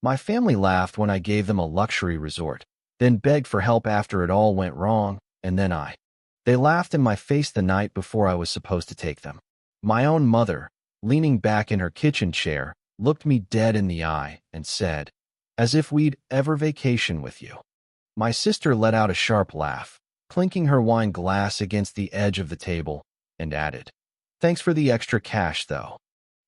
My family laughed when I gave them a luxury resort, then begged for help after it all went wrong, and then They laughed in my face the night before I was supposed to take them. My own mother, leaning back in her kitchen chair, looked me dead in the eye and said, "As if we'd ever vacation with you." My sister let out a sharp laugh, clinking her wine glass against the edge of the table, and added, "Thanks for the extra cash, though."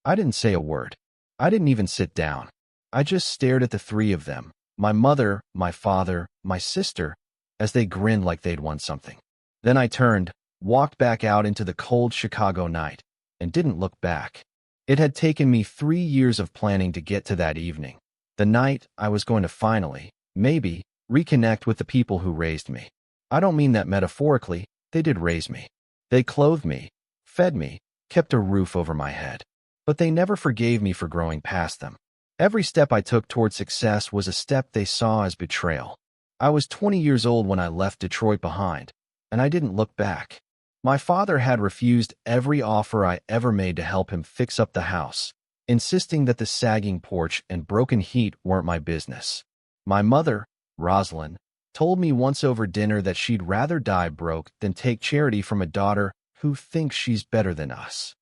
I didn't say a word. I didn't even sit down. I just stared at the three of them, my mother, my father, my sister, as they grinned like they'd won something. Then I turned, walked back out into the cold Chicago night, and didn't look back. It had taken me 3 years of planning to get to that evening, the night I was going to finally, maybe, reconnect with the people who raised me. I don't mean that metaphorically, they did raise me. They clothed me, fed me, kept a roof over my head. But they never forgave me for growing past them. Every step I took toward success was a step they saw as betrayal. I was 20 years old when I left Detroit behind, and I didn't look back. My father had refused every offer I ever made to help him fix up the house, insisting that the sagging porch and broken heat weren't my business. My mother, Rosalind, told me once over dinner that she'd rather die broke than take charity from a daughter who thinks she's better than us.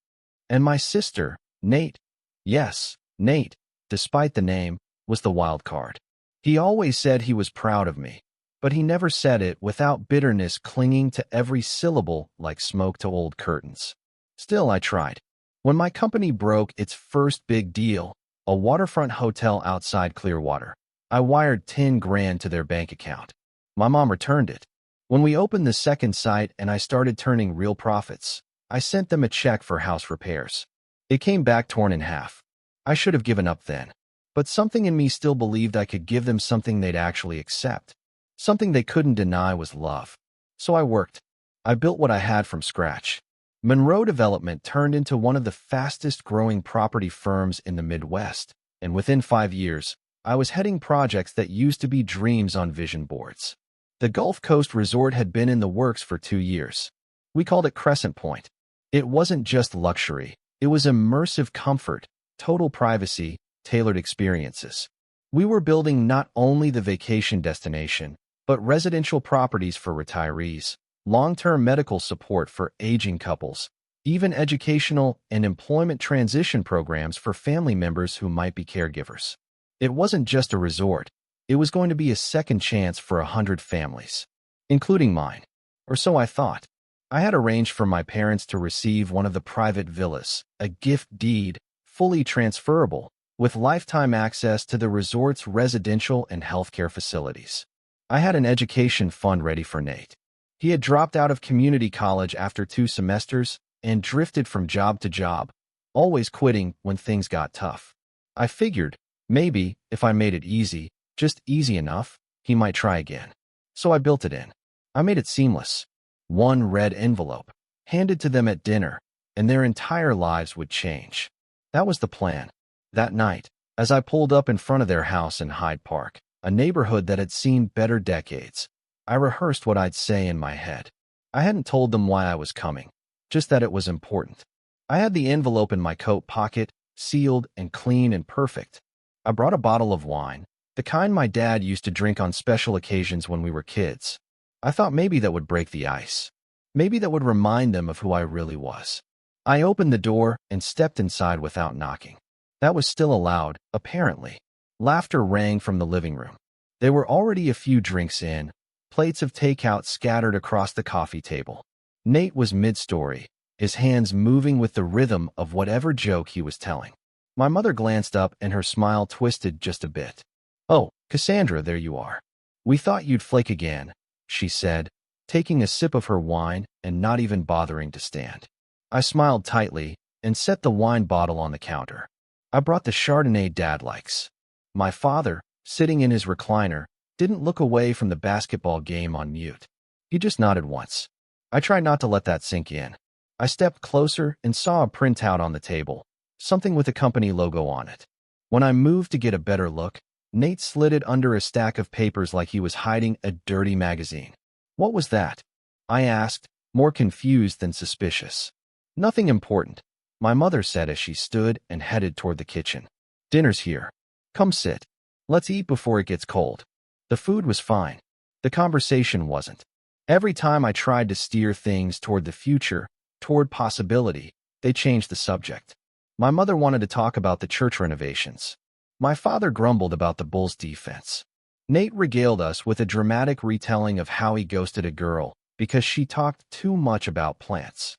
And my sister, Nate, yes, Nate, despite the name, was the wild card. He always said he was proud of me, but he never said it without bitterness clinging to every syllable like smoke to old curtains. Still, I tried. When my company broke its first big deal, a waterfront hotel outside Clearwater, I wired 10 grand to their bank account. My mom returned it. When we opened the second site and I started turning real profits, I sent them a check for house repairs. It came back torn in half. I should have given up then, but something in me still believed I could give them something they'd actually accept. Something they couldn't deny was love. So I worked. I built what I had from scratch. Monroe Development turned into one of the fastest-growing property firms in the Midwest, and within 5 years, I was heading projects that used to be dreams on vision boards. The Gulf Coast Resort had been in the works for 2 years. We called it Crescent Point. It wasn't just luxury. It was immersive comfort, total privacy, tailored experiences. We were building not only the vacation destination, but residential properties for retirees, long-term medical support for aging couples, even educational and employment transition programs for family members who might be caregivers. It wasn't just a resort. It was going to be a second chance for 100 families, including mine. Or so I thought. I had arranged for my parents to receive one of the private villas, a gift deed, fully transferable, with lifetime access to the resort's residential and healthcare facilities. I had an education fund ready for Nate. He had dropped out of community college after 2 semesters and drifted from job to job, always quitting when things got tough. I figured, maybe, if I made it easy, just easy enough, he might try again. So I built it in. I made it seamless. One red envelope, handed to them at dinner, and their entire lives would change. That was the plan. That night, as I pulled up in front of their house in Hyde Park, a neighborhood that had seen better decades, I rehearsed what I'd say in my head. I hadn't told them why I was coming, just that it was important. I had the envelope in my coat pocket, sealed and clean and perfect. I brought a bottle of wine, the kind my dad used to drink on special occasions when we were kids. I thought maybe that would break the ice. Maybe that would remind them of who I really was. I opened the door and stepped inside without knocking. That was still allowed, apparently. Laughter rang from the living room. They were already a few drinks in, plates of takeout scattered across the coffee table. Nate was mid-story, his hands moving with the rhythm of whatever joke he was telling. My mother glanced up and her smile twisted just a bit. "Oh, Cassandra, there you are. We thought you'd flake again," she said, taking a sip of her wine and not even bothering to stand. I smiled tightly and set the wine bottle on the counter. I brought the Chardonnay Dad likes. My father, sitting in his recliner, didn't look away from the basketball game on mute. He just nodded once. I tried not to let that sink in. I stepped closer and saw a printout on the table, something with a company logo on it. When I moved to get a better look, Nate slid it under a stack of papers like he was hiding a dirty magazine. "What was that?" I asked, more confused than suspicious. "Nothing important," my mother said as she stood and headed toward the kitchen. "Dinner's here. Come sit." Let's eat before it gets cold. The food was fine. The conversation wasn't. Every time I tried to steer things toward the future, toward possibility, they changed the subject. My mother wanted to talk about the church renovations. My father grumbled about the Bulls' defense. Nate regaled us with a dramatic retelling of how he ghosted a girl because she talked too much about plants.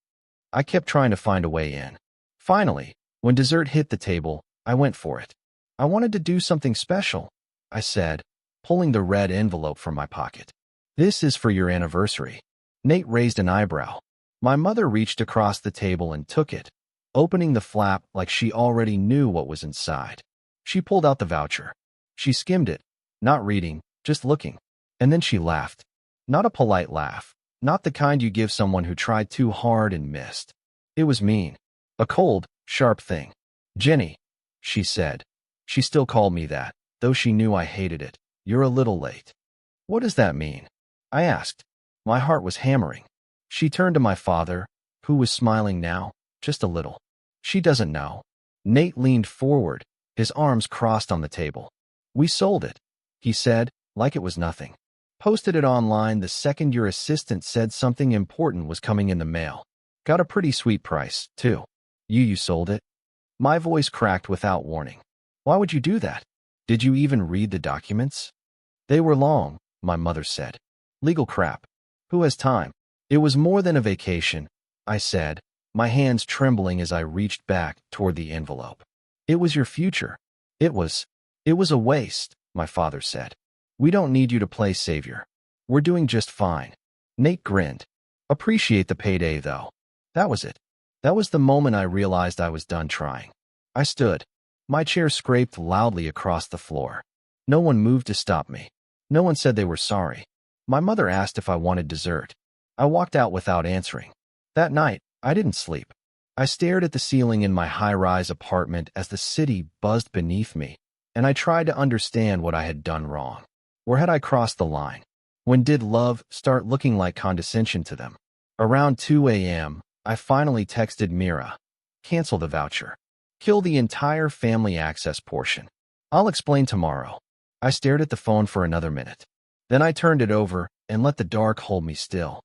I kept trying to find a way in. Finally, when dessert hit the table, I went for it. I wanted to do something special, I said, pulling the red envelope from my pocket. This is for your anniversary. Nate raised an eyebrow. My mother reached across the table and took it, opening the flap like she already knew what was inside. She pulled out the voucher. She skimmed it, not reading, just looking. And then she laughed. Not a polite laugh, not the kind you give someone who tried too hard and missed. It was mean. A cold, sharp thing. Jenny, she said. She still called me that, though she knew I hated it. You're a little late. What does that mean? I asked. My heart was hammering. She turned to my father, who was smiling now, just a little. She doesn't know. Nate leaned forward, his arms crossed on the table. We sold it, he said, like it was nothing. Posted it online the second your assistant said something important was coming in the mail. Got a pretty sweet price, too. You sold it? My voice cracked without warning. Why would you do that? Did you even read the documents? They were long, my mother said. Legal crap. Who has time? It was more than a vacation, I said, my hands trembling as I reached back toward the envelope. It was your future. It was a waste, my father said. We don't need you to play savior. We're doing just fine. Nate grinned. Appreciate the payday, though. That was it. That was the moment I realized I was done trying. I stood. My chair scraped loudly across the floor. No one moved to stop me. No one said they were sorry. My mother asked if I wanted dessert. I walked out without answering. That night, I didn't sleep. I stared at the ceiling in my high-rise apartment as the city buzzed beneath me, and I tried to understand what I had done wrong. Or had I crossed the line? When did love start looking like condescension to them? Around 2 a.m., I finally texted Mira. Cancel the voucher. Kill the entire family access portion. I'll explain tomorrow. I stared at the phone for another minute. Then I turned it over and let the dark hold me still.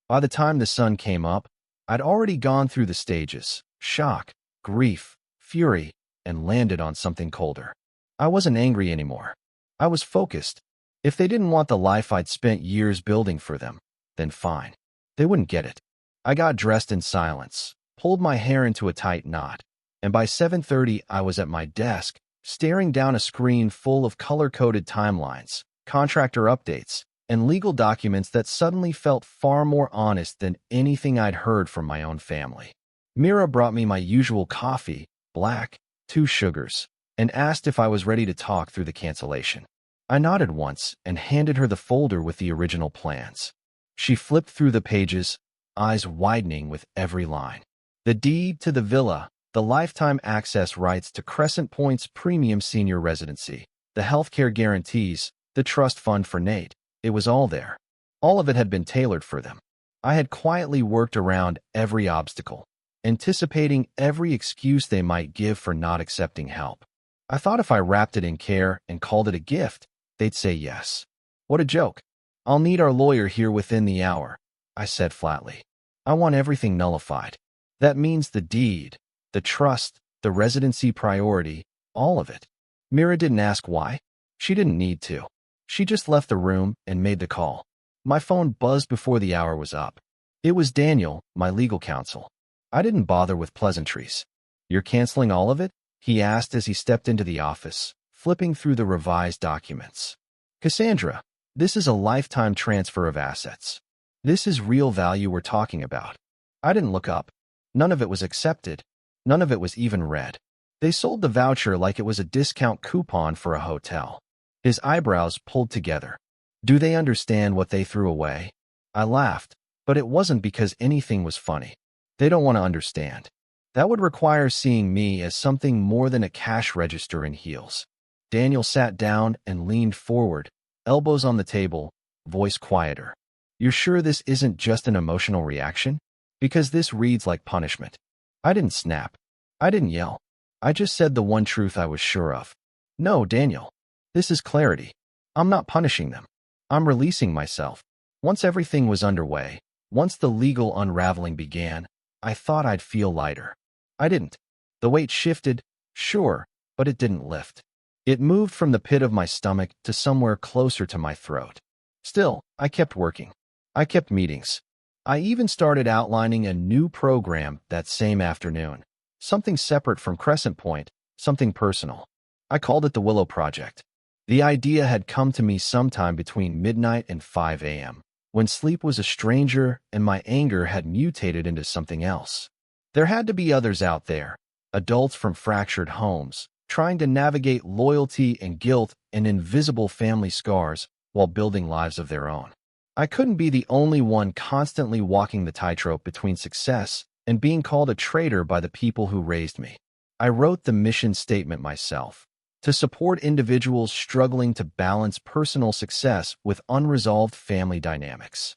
By the time the sun came up, I'd already gone through the stages: shock, grief, fury, and landed on something colder. I wasn't angry anymore. I was focused. If they didn't want the life I'd spent years building for them, then fine. They wouldn't get it. I got dressed in silence, pulled my hair into a tight knot, and by 7:30 I was at my desk, staring down a screen full of color-coded timelines, contractor updates, and legal documents that suddenly felt far more honest than anything I'd heard from my own family. Mira brought me my usual coffee, black, 2 sugars, and asked if I was ready to talk through the cancellation. I nodded once and handed her the folder with the original plans. She flipped through the pages, eyes widening with every line. The deed to the villa, the lifetime access rights to Crescent Point's premium senior residency, the healthcare guarantees, the trust fund for Nate. It was all there. All of it had been tailored for them. I had quietly worked around every obstacle, anticipating every excuse they might give for not accepting help. I thought if I wrapped it in care and called it a gift, they'd say yes. What a joke. I'll need our lawyer here within the hour, I said flatly. I want everything nullified. That means the deed, the trust, the residency priority, all of it. Mira didn't ask why. She didn't need to. She just left the room and made the call. My phone buzzed before the hour was up. It was Daniel, my legal counsel. I didn't bother with pleasantries. You're canceling all of it? He asked as he stepped into the office, flipping through the revised documents. Cassandra, this is a lifetime transfer of assets. This is real value we're talking about. I didn't look up. None of it was accepted. None of it was even read. They sold the voucher like it was a discount coupon for a hotel. His eyebrows pulled together. Do they understand what they threw away? I laughed, but it wasn't because anything was funny. They don't want to understand. That would require seeing me as something more than a cash register in heels. Daniel sat down and leaned forward, elbows on the table, voice quieter. You're sure this isn't just an emotional reaction? Because this reads like punishment. I didn't snap. I didn't yell. I just said the one truth I was sure of. No, Daniel. This is clarity. I'm not punishing them. I'm releasing myself. Once everything was underway, once the legal unraveling began, I thought I'd feel lighter. I didn't. The weight shifted, sure, but it didn't lift. It moved from the pit of my stomach to somewhere closer to my throat. Still, I kept working. I kept meetings. I even started outlining a new program that same afternoon. Something separate from Crescent Point, something personal. I called it the Willow Project. The idea had come to me sometime between midnight and 5 a.m., when sleep was a stranger and my anger had mutated into something else. There had to be others out there, adults from fractured homes, trying to navigate loyalty and guilt and invisible family scars while building lives of their own. I couldn't be the only one constantly walking the tightrope between success and being called a traitor by the people who raised me. I wrote the mission statement myself, to support individuals struggling to balance personal success with unresolved family dynamics.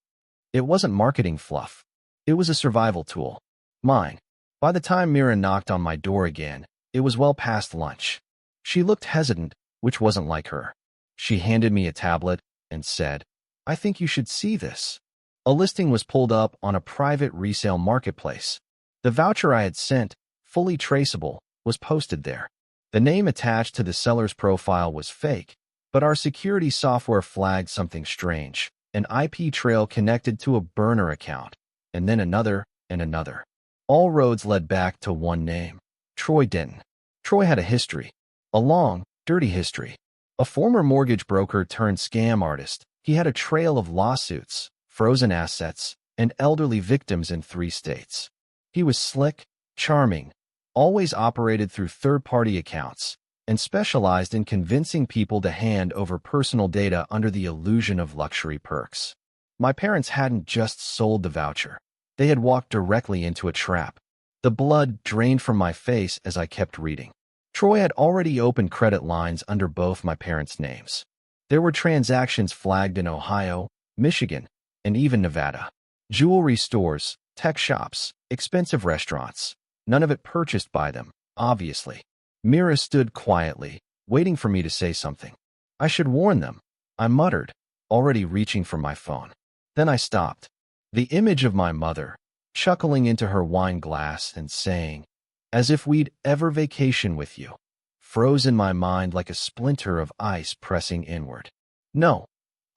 It wasn't marketing fluff. It was a survival tool. Mine. By the time Mira knocked on my door again, it was well past lunch. She looked hesitant, which wasn't like her. She handed me a tablet and said, "I think you should see this." A listing was pulled up on a private resale marketplace. The voucher I had sent, fully traceable, was posted there. The name attached to the seller's profile was fake, but our security software flagged something strange, an IP trail connected to a burner account, and then another and another. All roads led back to one name, Troy Denton. Troy had a history, a long, dirty history. A former mortgage broker turned scam artist, he had a trail of lawsuits, frozen assets, and elderly victims in 3 states. He was slick, charming, always operated through third-party accounts, and specialized in convincing people to hand over personal data under the illusion of luxury perks. My parents hadn't just sold the voucher. They had walked directly into a trap. The blood drained from my face as I kept reading. Troy had already opened credit lines under both my parents' names. There were transactions flagged in Ohio, Michigan, and even Nevada. Jewelry stores, tech shops, expensive restaurants. None of it purchased by them, obviously. Mira stood quietly, waiting for me to say something. I should warn them, I muttered, already reaching for my phone. Then I stopped. The image of my mother, chuckling into her wine glass and saying, "As if we'd ever vacation with you," froze in my mind like a splinter of ice pressing inward. "No,"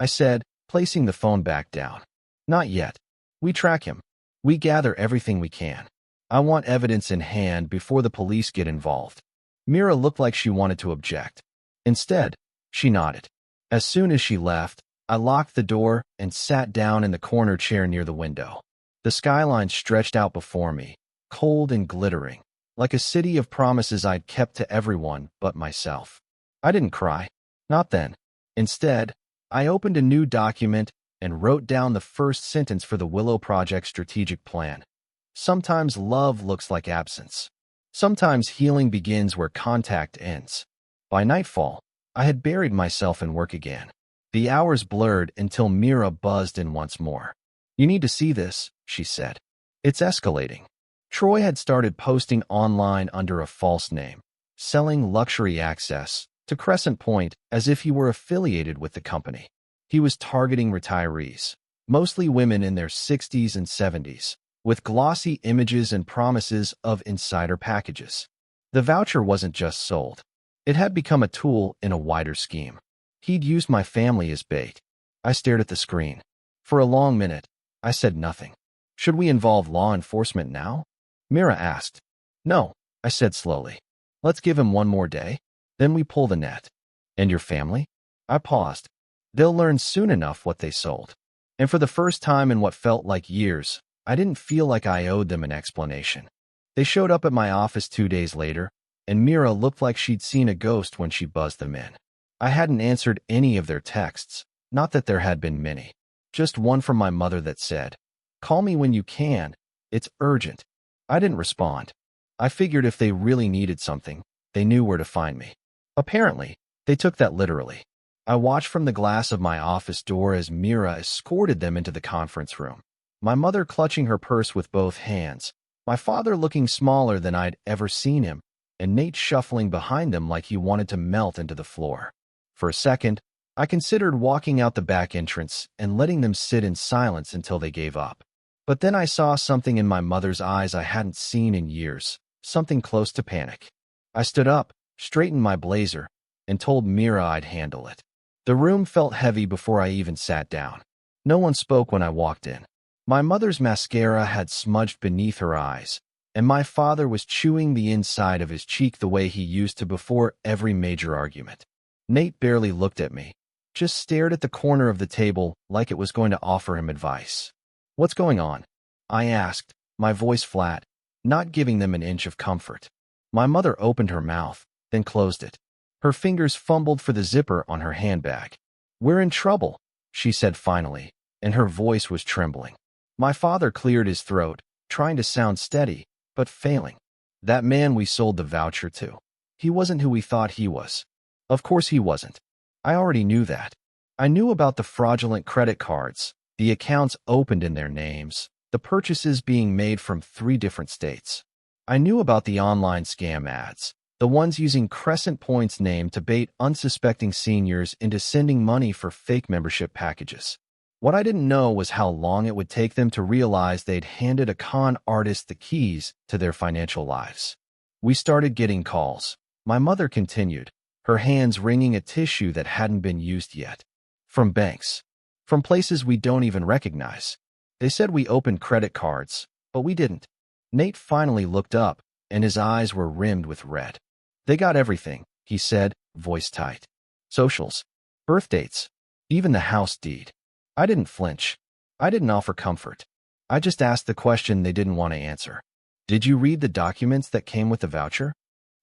I said, placing the phone back down. "Not yet. We track him. We gather everything we can. I want evidence in hand before the police get involved." Mira looked like she wanted to object. Instead, she nodded. As soon as she left, I locked the door and sat down in the corner chair near the window. The skyline stretched out before me, cold and glittering, like a city of promises I'd kept to everyone but myself. I didn't cry. Not then. Instead, I opened a new document and wrote down the first sentence for the Willow Project strategic plan. Sometimes love looks like absence. Sometimes healing begins where contact ends. By nightfall, I had buried myself in work again. The hours blurred until Mira buzzed in once more. "You need to see this," she said. "It's escalating." Troy had started posting online under a false name, selling luxury access to Crescent Point as if he were affiliated with the company. He was targeting retirees, mostly women in their 60s and 70s, with glossy images and promises of insider packages. The voucher wasn't just sold. It had become a tool in a wider scheme. He'd used my family as bait. I stared at the screen. For a long minute, I said nothing. "Should we involve law enforcement now?" Mira asked. "No," I said slowly. "Let's give him one more day. Then we pull the net." "And your family?" I paused. "They'll learn soon enough what they sold." And for the first time in what felt like years, I didn't feel like I owed them an explanation. They showed up at my office 2 days later, and Mira looked like she'd seen a ghost when she buzzed them in. I hadn't answered any of their texts, not that there had been many. Just one from my mother that said, "Call me when you can. It's urgent." I didn't respond. I figured if they really needed something, they knew where to find me. Apparently, they took that literally. I watched from the glass of my office door as Mira escorted them into the conference room. My mother clutching her purse with both hands, my father looking smaller than I'd ever seen him, and Nate shuffling behind them like he wanted to melt into the floor. For a second, I considered walking out the back entrance and letting them sit in silence until they gave up. But then I saw something in my mother's eyes I hadn't seen in years, something close to panic. I stood up, straightened my blazer, and told Mira I'd handle it. The room felt heavy before I even sat down. No one spoke when I walked in. My mother's mascara had smudged beneath her eyes, and my father was chewing the inside of his cheek the way he used to before every major argument. Nate barely looked at me, just stared at the corner of the table like it was going to offer him advice. "What's going on?" I asked, my voice flat, not giving them an inch of comfort. My mother opened her mouth, then closed it. Her fingers fumbled for the zipper on her handbag. "We're in trouble," she said finally, and her voice was trembling. My father cleared his throat, trying to sound steady, but failing. "That man we sold the voucher to. He wasn't who we thought he was." Of course he wasn't. I already knew that. I knew about the fraudulent credit cards, the accounts opened in their names, the purchases being made from 3 different states. I knew about the online scam ads, the ones using Crescent Point's name to bait unsuspecting seniors into sending money for fake membership packages. What I didn't know was how long it would take them to realize they'd handed a con artist the keys to their financial lives. We started getting calls. My mother continued, her hands wringing a tissue that hadn't been used yet. From banks. From places we don't even recognize. They said we opened credit cards, but we didn't. Nate finally looked up, and his eyes were rimmed with red. "They got everything," he said, voice tight. "Socials, birth dates, even the house deed." I didn't flinch. I didn't offer comfort. I just asked the question they didn't want to answer. "Did you read the documents that came with the voucher?"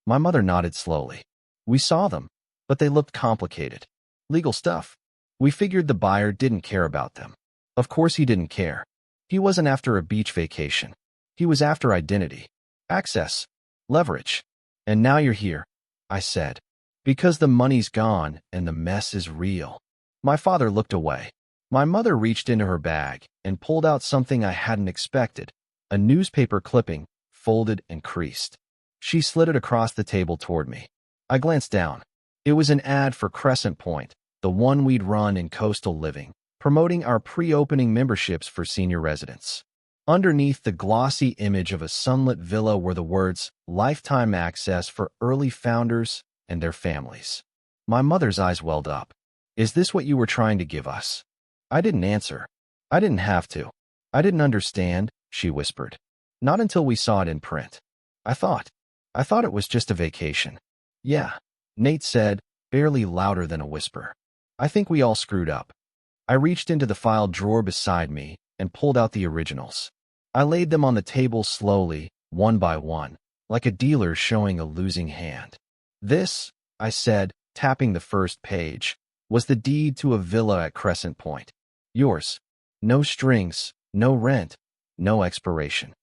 My mother nodded slowly. "We saw them, but they looked complicated. Legal stuff. We figured the buyer didn't care about them." Of course he didn't care. He wasn't after a beach vacation. He was after identity, access, leverage. "And now you're here," I said. "Because the money's gone and the mess is real." My father looked away. My mother reached into her bag and pulled out something I hadn't expected, a newspaper clipping, folded and creased. She slid it across the table toward me. I glanced down. It was an ad for Crescent Point, the one we'd run in Coastal Living, promoting our pre-opening memberships for senior residents. Underneath the glossy image of a sunlit villa were the words, "Lifetime access for early founders and their families." My mother's eyes welled up. "Is this what you were trying to give us?" I didn't answer. I didn't have to. "I didn't understand," she whispered. "Not until we saw it in print. I thought it was just a vacation." "Yeah," Nate said, barely louder than a whisper. "I think we all screwed up." I reached into the file drawer beside me and pulled out the originals. I laid them on the table slowly, one by one, like a dealer showing a losing hand. "This," I said, tapping the first page, "was the deed to a villa at Crescent Point. Yours. No strings, no rent, no expiration."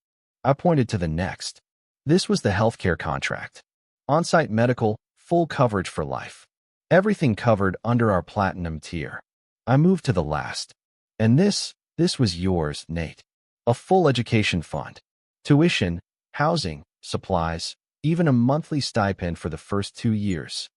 I pointed to the next. This was the healthcare contract. On-site medical, full coverage for life. Everything covered under our platinum tier. I moved to the last. "And this was yours, Nate. A full education fund. Tuition, housing, supplies, even a monthly stipend for the first 2 years."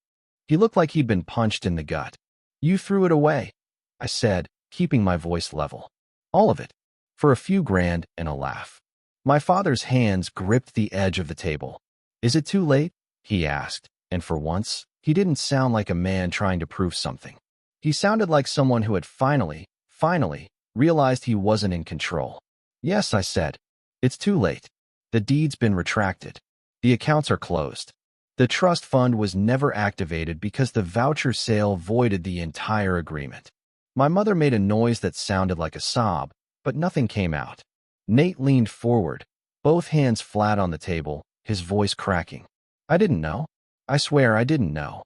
He looked like he'd been punched in the gut. "You threw it away," I said, keeping my voice level. "All of it. For a few grand and a laugh." My father's hands gripped the edge of the table. "Is it too late?" he asked, and for once, he didn't sound like a man trying to prove something. He sounded like someone who had finally realized he wasn't in control. "Yes," I said. "It's too late. The deed's been retracted. The accounts are closed. The trust fund was never activated because the voucher sale voided the entire agreement." My mother made a noise that sounded like a sob, but nothing came out. Nate leaned forward, both hands flat on the table, his voice cracking. "I didn't know. I swear I didn't know."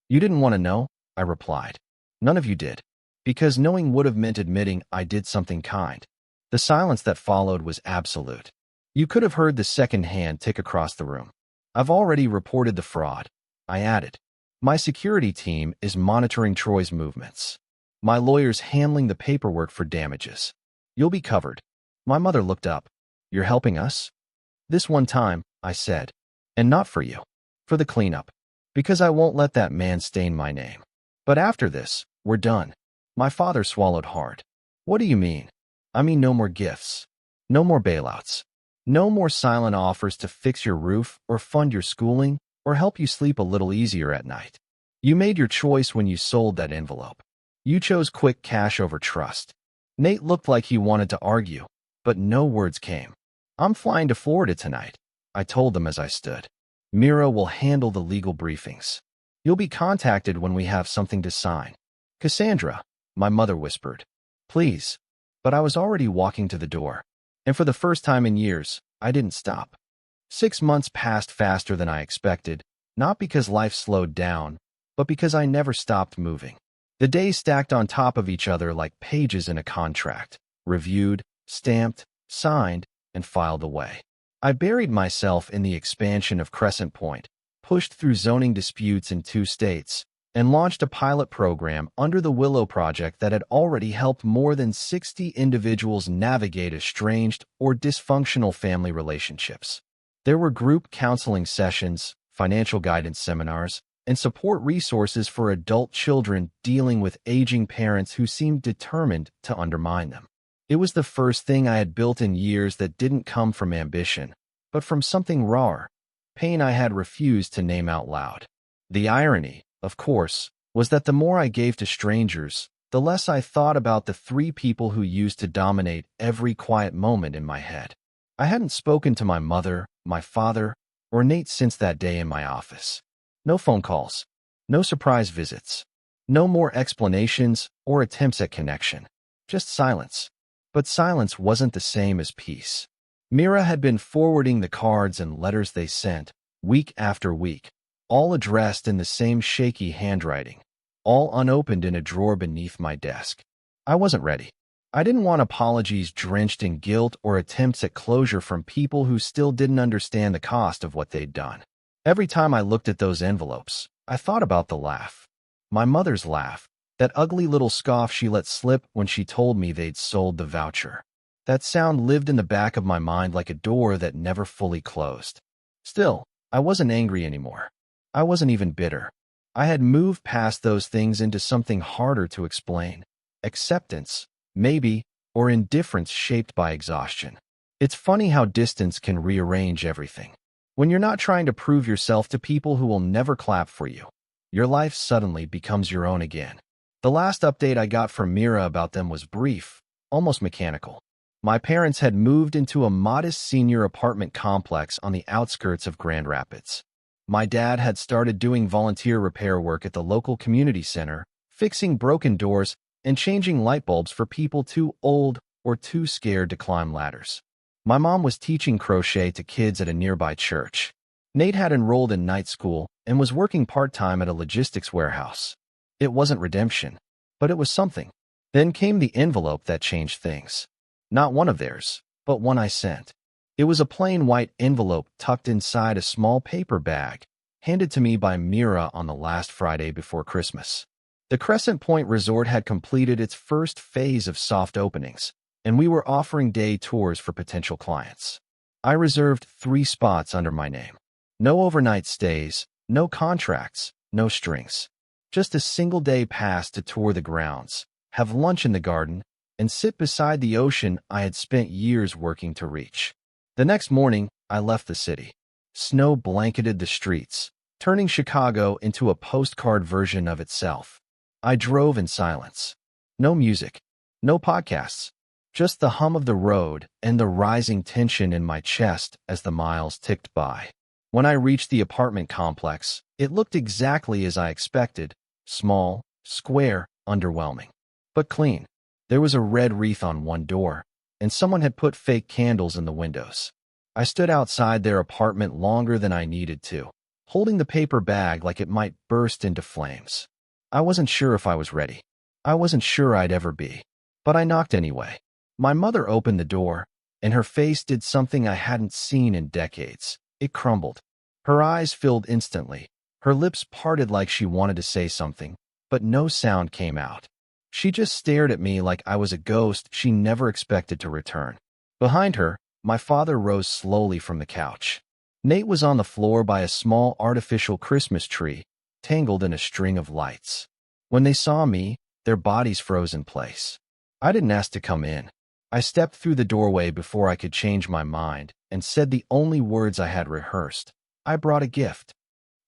"You didn't want to know," I replied. "None of you did. Because knowing would have meant admitting I did something kind." The silence that followed was absolute. You could have heard the second hand tick across the room. "I've already reported the fraud," I added. "My security team is monitoring Troy's movements. My lawyer's handling the paperwork for damages. You'll be covered." My mother looked up. "You're helping us?" "This one time," I said. "And not for you. For the cleanup. Because I won't let that man stain my name." But after this, we're done. My father swallowed hard. What do you mean? I mean no more gifts. No more bailouts. No more silent offers to fix your roof or fund your schooling or help you sleep a little easier at night. You made your choice when you sold that envelope. You chose quick cash over trust. Nate looked like he wanted to argue, but no words came. I'm flying to Florida tonight, I told them as I stood. Mira will handle the legal briefings. You'll be contacted when we have something to sign. Cassandra, my mother whispered. Please. But I was already walking to the door. And for the first time in years, I didn't stop. 6 months passed faster than I expected, not because life slowed down, but because I never stopped moving. The days stacked on top of each other like pages in a contract, reviewed, stamped, signed, and filed away. I buried myself in the expansion of Crescent Point, pushed through zoning disputes in 2 states, and launched a pilot program under the Willow Project that had already helped more than 60 individuals navigate estranged or dysfunctional family relationships. There were group counseling sessions, financial guidance seminars, and support resources for adult children dealing with aging parents who seemed determined to undermine them. It was the first thing I had built in years that didn't come from ambition, but from something rawer, pain I had refused to name out loud. The irony, of course, was that the more I gave to strangers, the less I thought about the 3 people who used to dominate every quiet moment in my head. I hadn't spoken to my mother, my father, or Nate since that day in my office. No phone calls, no surprise visits, no more explanations or attempts at connection, just silence. But silence wasn't the same as peace. Mira had been forwarding the cards and letters they sent, week after week, all addressed in the same shaky handwriting, all unopened in a drawer beneath my desk. I wasn't ready. I didn't want apologies drenched in guilt or attempts at closure from people who still didn't understand the cost of what they'd done. Every time I looked at those envelopes, I thought about the laugh. My mother's laugh, that ugly little scoff she let slip when she told me they'd sold the voucher. That sound lived in the back of my mind like a door that never fully closed. Still, I wasn't angry anymore. I wasn't even bitter. I had moved past those things into something harder to explain. Acceptance, maybe, or indifference shaped by exhaustion. It's funny how distance can rearrange everything. When you're not trying to prove yourself to people who will never clap for you, your life suddenly becomes your own again. The last update I got from Mira about them was brief, almost mechanical. My parents had moved into a modest senior apartment complex on the outskirts of Grand Rapids. My dad had started doing volunteer repair work at the local community center, fixing broken doors and changing light bulbs for people too old or too scared to climb ladders. My mom was teaching crochet to kids at a nearby church. Nate had enrolled in night school and was working part-time at a logistics warehouse. It wasn't redemption, but it was something. Then came the envelope that changed things. Not one of theirs, but one I sent. It was a plain white envelope tucked inside a small paper bag, handed to me by Mira on the last Friday before Christmas. The Crescent Point Resort had completed its first phase of soft openings, and we were offering day tours for potential clients. I reserved 3 spots under my name. No overnight stays, no contracts, no strings. Just a single day pass to tour the grounds, have lunch in the garden, and sit beside the ocean I had spent years working to reach. The next morning, I left the city. Snow blanketed the streets, turning Chicago into a postcard version of itself. I drove in silence. No music, no podcasts, just the hum of the road and the rising tension in my chest as the miles ticked by. When I reached the apartment complex, it looked exactly as I expected: small, square, underwhelming, but clean. There was a red wreath on one door, and someone had put fake candles in the windows. I stood outside their apartment longer than I needed to, holding the paper bag like it might burst into flames. I wasn't sure if I was ready. I wasn't sure I'd ever be. But I knocked anyway. My mother opened the door, and her face did something I hadn't seen in decades. It crumbled. Her eyes filled instantly. Her lips parted like she wanted to say something, but no sound came out. She just stared at me like I was a ghost she never expected to return. Behind her, my father rose slowly from the couch. Nate was on the floor by a small artificial Christmas tree, tangled in a string of lights. When they saw me, their bodies froze in place. I didn't ask to come in. I stepped through the doorway before I could change my mind and said the only words I had rehearsed. I brought a gift.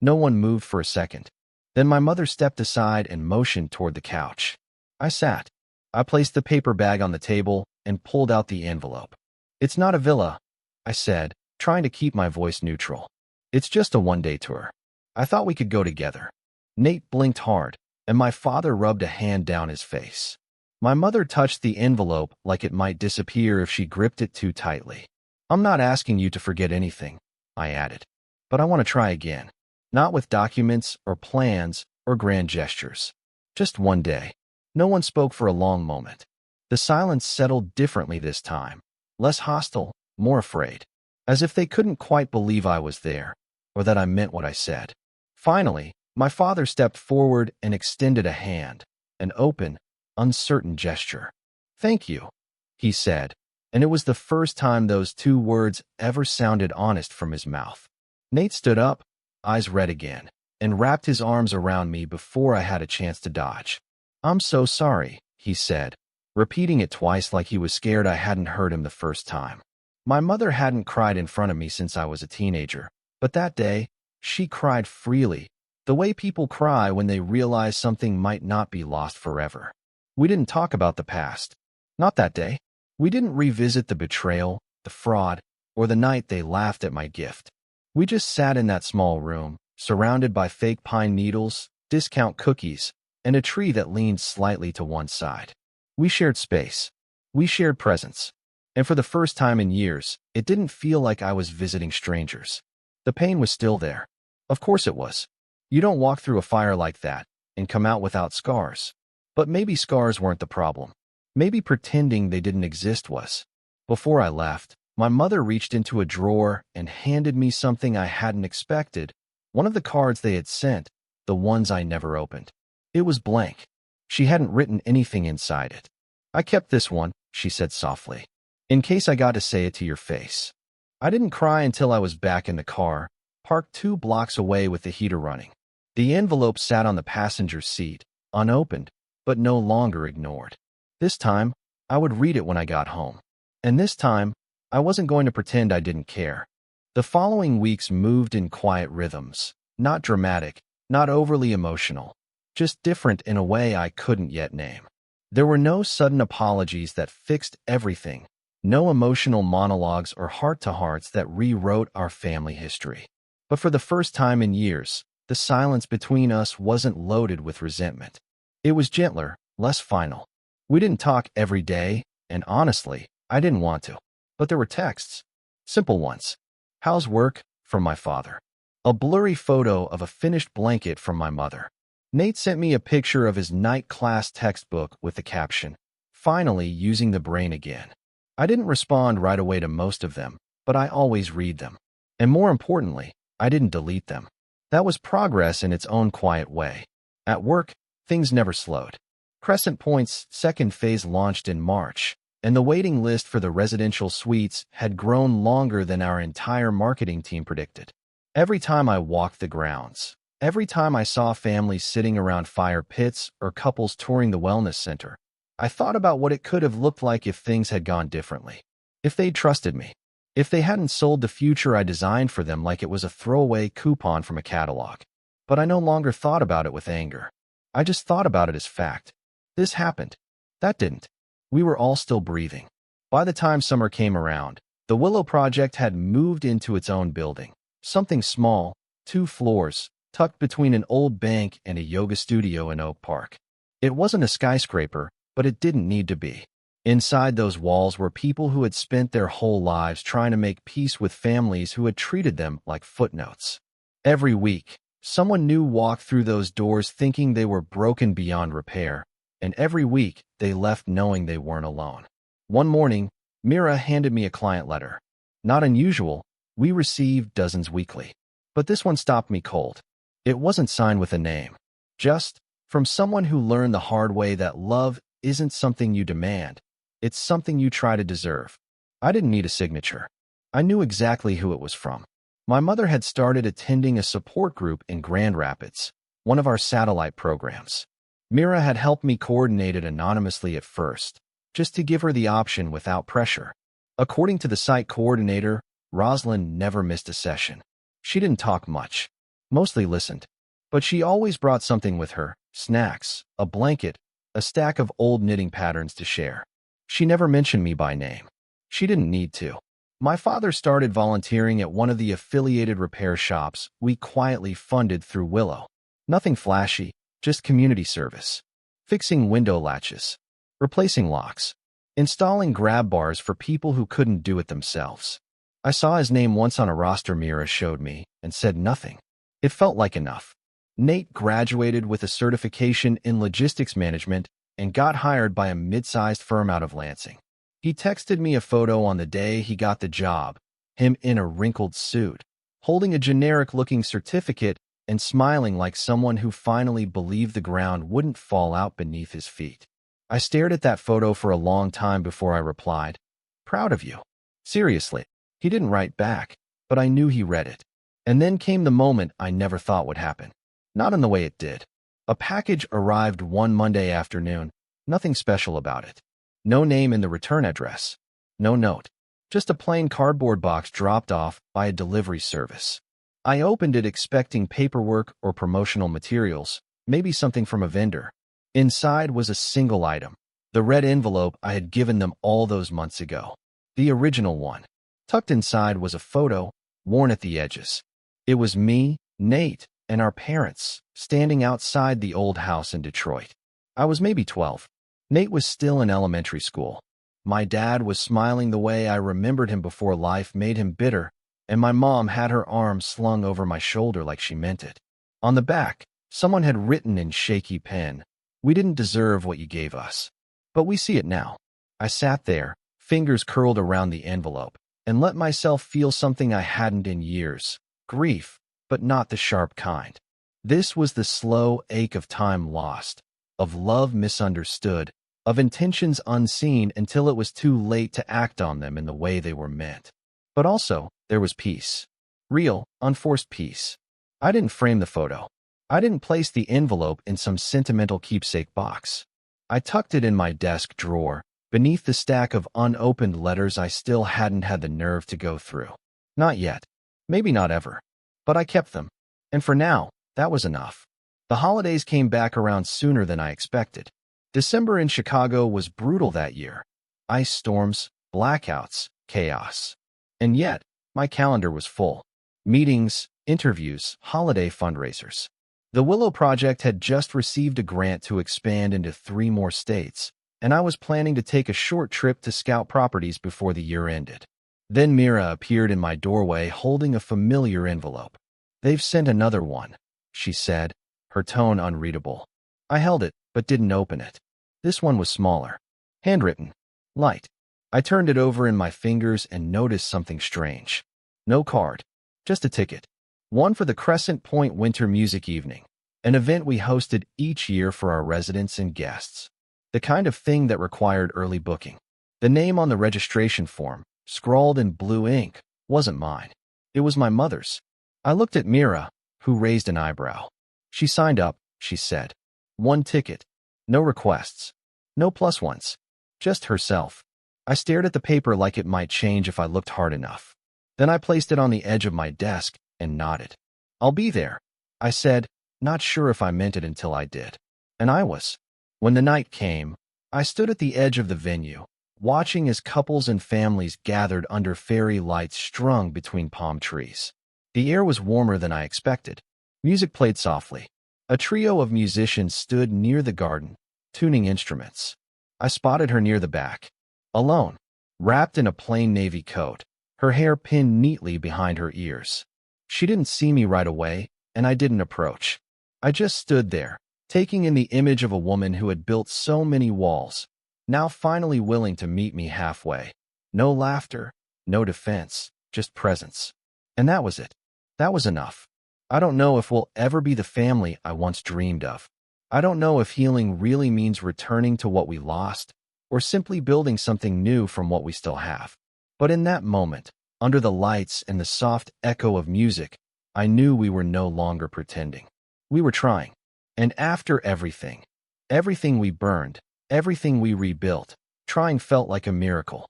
No one moved for a second. Then my mother stepped aside and motioned toward the couch. I sat. I placed the paper bag on the table and pulled out the envelope. "It's not a villa," I said, trying to keep my voice neutral. "It's just a one-day tour. I thought we could go together." Nate blinked hard, and my father rubbed a hand down his face. My mother touched the envelope like it might disappear if she gripped it too tightly. "I'm not asking you to forget anything," I added, "but I want to try again. Not with documents or plans or grand gestures. Just one day." No one spoke for a long moment. The silence settled differently this time, less hostile, more afraid, as if they couldn't quite believe I was there, or that I meant what I said. Finally, my father stepped forward and extended a hand, an open, uncertain gesture. "Thank you," he said, and it was the first time those two words ever sounded honest from his mouth. Nate stood up, eyes red again, and wrapped his arms around me before I had a chance to dodge. "I'm so sorry," he said, repeating it twice like he was scared I hadn't heard him the first time. My mother hadn't cried in front of me since I was a teenager, but that day, she cried freely, the way people cry when they realize something might not be lost forever. We didn't talk about the past. Not that day. We didn't revisit the betrayal, the fraud, or the night they laughed at my gift. We just sat in that small room, surrounded by fake pine needles, discount cookies, and a tree that leaned slightly to one side. We shared space. We shared presence. And for the first time in years, it didn't feel like I was visiting strangers. The pain was still there. Of course it was. You don't walk through a fire like that and come out without scars. But maybe scars weren't the problem. Maybe pretending they didn't exist was. Before I left, my mother reached into a drawer and handed me something I hadn't expected, one of the cards they had sent, the ones I never opened. It was blank. She hadn't written anything inside it. "I kept this one," she said softly, "in case I got to say it to your face." I didn't cry until I was back in the car, parked 2 blocks away with the heater running. The envelope sat on the passenger seat, unopened, but no longer ignored. This time, I would read it when I got home. And this time, I wasn't going to pretend I didn't care. The following weeks moved in quiet rhythms, not dramatic, not overly emotional, just different in a way I couldn't yet name. There were no sudden apologies that fixed everything, no emotional monologues or heart-to-hearts that rewrote our family history. But for the first time in years, the silence between us wasn't loaded with resentment. It was gentler, less final. We didn't talk every day, and honestly, I didn't want to. But there were texts. Simple ones. "How's work?" from my father. A blurry photo of a finished blanket from my mother. Nate sent me a picture of his night class textbook with the caption, "Finally using the brain again." I didn't respond right away to most of them, but I always read them. And more importantly, I didn't delete them. That was progress in its own quiet way. At work, things never slowed. Crescent Point's second phase launched in March, and the waiting list for the residential suites had grown longer than our entire marketing team predicted. Every time I walked the grounds, every time I saw families sitting around fire pits or couples touring the wellness center, I thought about what it could have looked like if things had gone differently. If they'd trusted me. If they hadn't sold the future I designed for them like it was a throwaway coupon from a catalog. But I no longer thought about it with anger. I just thought about it as fact. This happened. That didn't. We were all still breathing. By the time summer came around, the Willow Project had moved into its own building. Something small, 2 floors, tucked between an old bank and a yoga studio in Oak Park. It wasn't a skyscraper, but it didn't need to be. Inside those walls were people who had spent their whole lives trying to make peace with families who had treated them like footnotes. Every week, someone new walked through those doors thinking they were broken beyond repair, and every week they left knowing they weren't alone. One morning, Mira handed me a client letter. Not unusual, we received dozens weekly. But this one stopped me cold. It wasn't signed with a name. Just, from someone who learned the hard way that love isn't something you demand. It's something you try to deserve. I didn't need a signature. I knew exactly who it was from. My mother had started attending a support group in Grand Rapids, one of our satellite programs. Mira had helped me coordinate it anonymously at first, just to give her the option without pressure. According to the site coordinator, Rosalind never missed a session. She didn't talk much, mostly listened. But she always brought something with her: snacks, a blanket, a stack of old knitting patterns to share. She never mentioned me by name. She didn't need to. My father started volunteering at one of the affiliated repair shops we quietly funded through Willow. Nothing flashy, just community service. Fixing window latches, replacing locks, installing grab bars for people who couldn't do it themselves. I saw his name once on a roster Mira showed me and said nothing. It felt like enough. Nate graduated with a certification in logistics management and got hired by a mid-sized firm out of Lansing. He texted me a photo on the day he got the job, him in a wrinkled suit, holding a generic-looking certificate and smiling like someone who finally believed the ground wouldn't fall out beneath his feet. I stared at that photo for a long time before I replied, "Proud of you." Seriously, he didn't write back, but I knew he read it. And then came the moment I never thought would happen. Not in the way it did. A package arrived one Monday afternoon, nothing special about it. No name in the return address. No note. Just a plain cardboard box dropped off by a delivery service. I opened it expecting paperwork or promotional materials, maybe something from a vendor. Inside was a single item, the red envelope I had given them all those months ago. The original one. Tucked inside was a photo, worn at the edges. It was me, Nate, and our parents, standing outside the old house in Detroit. I was maybe 12. Nate was still in elementary school. My dad was smiling the way I remembered him before life made him bitter, and my mom had her arm slung over my shoulder like she meant it. On the back, someone had written in shaky pen, "We didn't deserve what you gave us, but we see it now." I sat there, fingers curled around the envelope, and let myself feel something I hadn't in years: grief, but not the sharp kind. This was the slow ache of time lost, of love misunderstood, of intentions unseen until it was too late to act on them in the way they were meant. But also, there was peace. Real, unforced peace. I didn't frame the photo. I didn't place the envelope in some sentimental keepsake box. I tucked it in my desk drawer, beneath the stack of unopened letters I still hadn't had the nerve to go through. Not yet. Maybe not ever. But I kept them. And for now, that was enough. The holidays came back around sooner than I expected. December in Chicago was brutal that year. Ice storms, blackouts, chaos. And yet, my calendar was full. Meetings, interviews, holiday fundraisers. The Willow Project had just received a grant to expand into 3 more states, and I was planning to take a short trip to scout properties before the year ended. Then Mira appeared in my doorway holding a familiar envelope. "They've sent another one," she said, her tone unreadable. I held it, but didn't open it. This one was smaller. Handwritten. Light. I turned it over in my fingers and noticed something strange. No card. Just a ticket. One for the Crescent Point Winter Music Evening, an event we hosted each year for our residents and guests. The kind of thing that required early booking. The name on the registration form, scrawled in blue ink, wasn't mine. It was my mother's. I looked at Mira, who raised an eyebrow. "She signed up," she said. "1 ticket. No requests. No plus ones. Just herself." I stared at the paper like it might change if I looked hard enough. Then I placed it on the edge of my desk and nodded. "I'll be there," I said, not sure if I meant it until I did. And I was. When the night came, I stood at the edge of the venue, watching as couples and families gathered under fairy lights strung between palm trees. The air was warmer than I expected. Music played softly. A trio of musicians stood near the garden, tuning instruments. I spotted her near the back. Alone, wrapped in a plain navy coat, her hair pinned neatly behind her ears. She didn't see me right away, and I didn't approach. I just stood there, taking in the image of a woman who had built so many walls, now finally willing to meet me halfway. No laughter, no defense, just presence. And that was it. That was enough. I don't know if we'll ever be the family I once dreamed of. I don't know if healing really means returning to what we lost, or simply building something new from what we still have. But in that moment, under the lights and the soft echo of music, I knew we were no longer pretending. We were trying. And after everything, Everything we burned, everything we rebuilt, trying felt like a miracle.